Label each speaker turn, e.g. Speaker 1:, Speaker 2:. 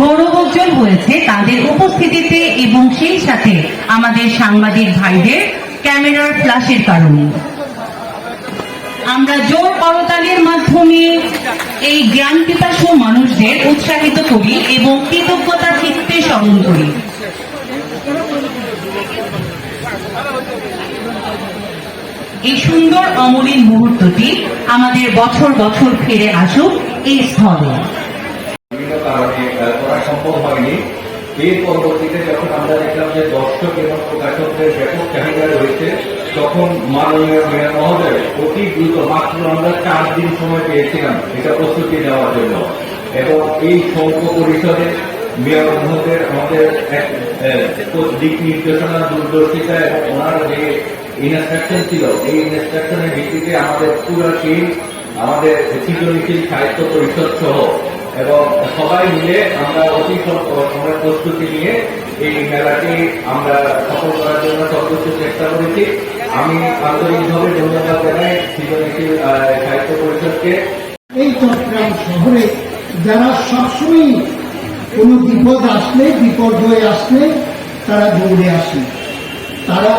Speaker 1: গৌরবোজ্জ্বল হয়েছে তাদের উপস্থিতিতে এবং সেই সাথে আমাদের সাংবাদিক ভাইদের ক্যামেরার ফ্ল্যাশের কারণে। আমরা জোর করতালির মাধ্যমে এই জ্ঞান পিপাসু মানুষদের উৎসাহিত করি এবং কৃতজ্ঞতা চিত্তে স্মরণ করি। এই সুন্দর অমলিন মুহূর্তটি আমাদের বছর বছর ফিরে আসুক এই স্থলে।
Speaker 2: বিভিন্ন কারণে করা সম্ভব হয়নি। এর পরবর্তীতে যখন আমরা দেখলাম যে দর্শক এবং প্রকাশকদের ব্যাপক চাহিদা রয়েছে, তখন মাননীয় মেয়র মহোদয় অতি দ্রুত, মাত্র আমরা 4 দিন সময় পেয়েছিলাম এটা প্রস্তুতি নেওয়ার জন্য, এবং এই স্বল্প পরিসরে মেয়র মহোদয়ের আমাদের এক দিক নির্দেশনা, দূরদর্শিতা এবং ওনার যে ইনস্ট্রাকশন ছিল, এই ইনস্ট্রাকশনের ভিত্তিতে আমাদের পুরো টিম, আমাদের সৃজনশীল সাহিত্য পরিষদ সহ এবং সবাই মিলে আমরা অতি সময় প্রস্তুতি নিয়ে এই মেলাটি আমরা সফল করার জন্য সর্বোচ্চ চেষ্টা করেছি। আমি আন্তরিকভাবে ধন্যবাদ জানাই সৃজনশীল সাহিত্য পরিষদকে।
Speaker 3: এই চট্টগ্রাম শহরে যারা সবসময় কোনো বিপদ আসলে, বিপর্যয় আসলে তারা দৌড়ে আসে, তারা